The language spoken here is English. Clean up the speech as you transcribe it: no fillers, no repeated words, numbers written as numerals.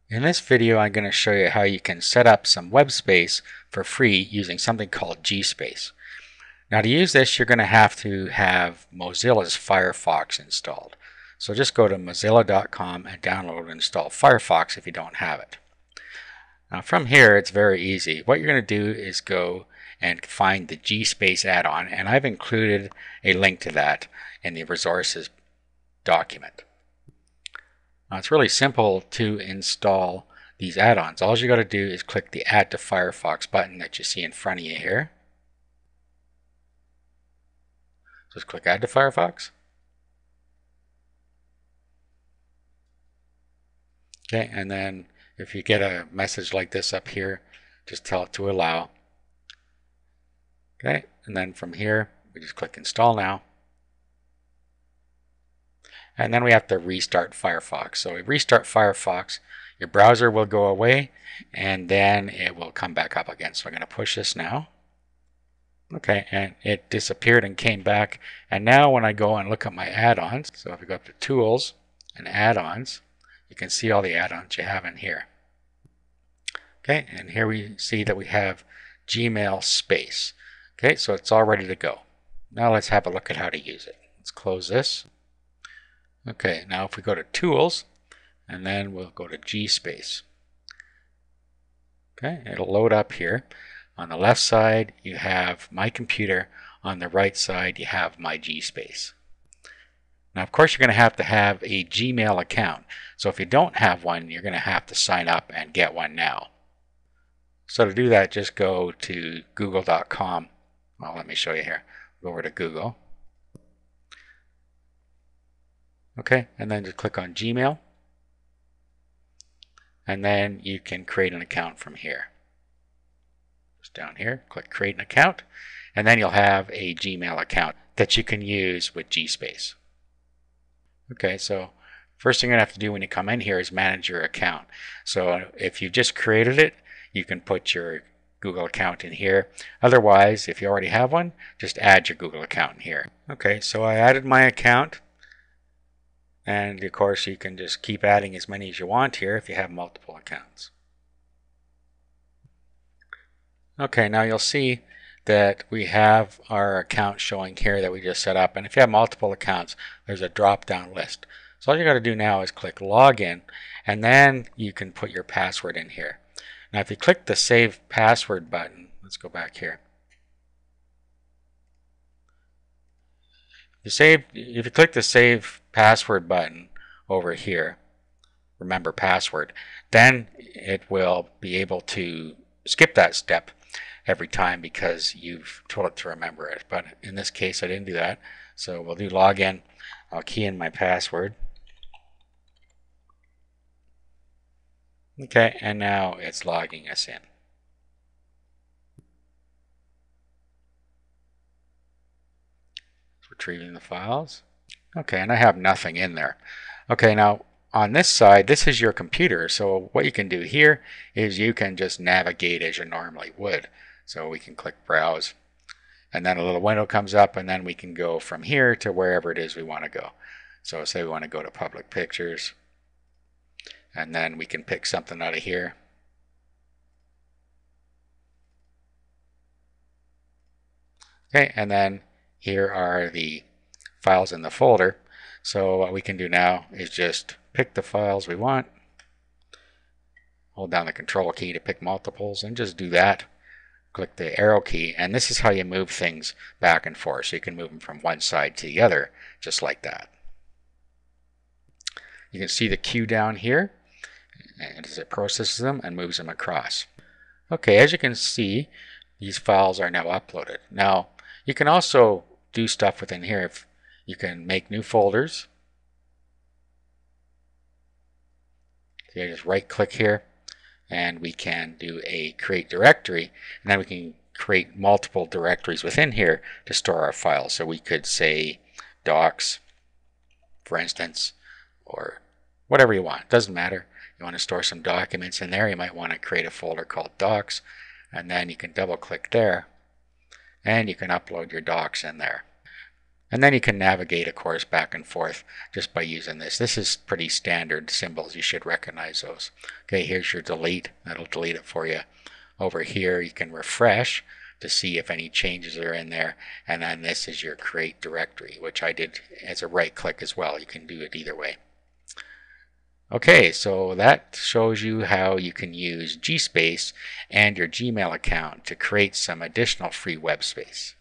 In this video, I'm going to show you how you can set up some web space for free using something called Gspace. Now to use this, you're going to have Mozilla's Firefox installed. So just go to mozilla.com and download and install Firefox if you don't have it. Now from here, it's very easy. What you're going to do is go and find the Gspace add-on, and I've included a link to that in the resources document. Now it's really simple to install these add-ons. All you got to do is click the Add to Firefox button that you see in front of you here. Just click Add to Firefox. Okay, and then if you get a message like this up here, just tell it to allow. Okay, and then from here, we just click Install Now. And then we have to restart Firefox. So we restart Firefox, your browser will go away, and then it will come back up again. So I'm going to push this now. Okay, and it disappeared and came back. And now when I go and look at my add-ons, so if we go up to Tools and Add-ons, you can see all the add-ons you have in here. Okay, and here we see that we have Gmail Space. Okay, so it's all ready to go. Now let's have a look at how to use it. Let's close this. Okay, now if we go to Tools, and then we'll go to Gspace. Okay, it'll load up here. On the left side, you have My Computer. On the right side, you have My Gspace. Now, of course, you're going to have a Gmail account. So if you don't have one, you're going to have to sign up and get one now. So to do that, just go to google.com. Well, let me show you here. Go over to Google. Okay, and then just click on Gmail. And then you can create an account from here. Just down here, click Create an Account. And then you'll have a Gmail account that you can use with Gspace. Okay, so first thing you're going to have to do when you come in here is manage your account. So if you just created it, you can put your Google account in here. Otherwise, if you already have one, just add your Google account in here. Okay, so I added my account. And of course, you can just keep adding as many as you want here if you have multiple accounts. Okay, now you'll see that we have our account showing here that we just set up. And if you have multiple accounts, there's a drop-down list. So all you got to do now is click Login, and then you can put your password in here. Now if you click the Save Password button, let's go back here. If you click the Save Password button over here, remember password, then it will be able to skip that step every time because you've told it to remember it. But in this case, I didn't do that. So we'll do login. I'll key in my password. Okay, and now it's logging us in. Retrieving the files. Okay, and I have nothing in there. Okay, now on this side, this is your computer. So what you can do here is you can just navigate as you normally would. So we can click Browse, and then a little window comes up, and then we can go from here to wherever it is we want to go. So say we want to go to Public Pictures, and then we can pick something out of here. Okay, and then here are the files in the folder. So what we can do now is just pick the files we want, hold down the Control key to pick multiples, and just do that. Click the arrow key, and this is how you move things back and forth. So you can move them from one side to the other, just like that. You can see the queue down here, and as it processes them and moves them across. Okay, as you can see, these files are now uploaded. Now, you can also do stuff within here. If you can make new folders. So you just right click here, and we can do a create directory, and then we can create multiple directories within here to store our files. So we could say docs, for instance, or whatever you want. It doesn't matter. You want to store some documents in there, you might want to create a folder called docs, and then you can double click there, and you can upload your docs in there. And then you can navigate, of course, back and forth just by using this. This is pretty standard symbols. You should recognize those. Okay, here's your delete. That'll delete it for you. Over here, you can refresh to see if any changes are in there. And then this is your create directory, which I did as a right click as well. You can do it either way. Okay, so that shows you how you can use Gspace and your Gmail account to create some additional free web space.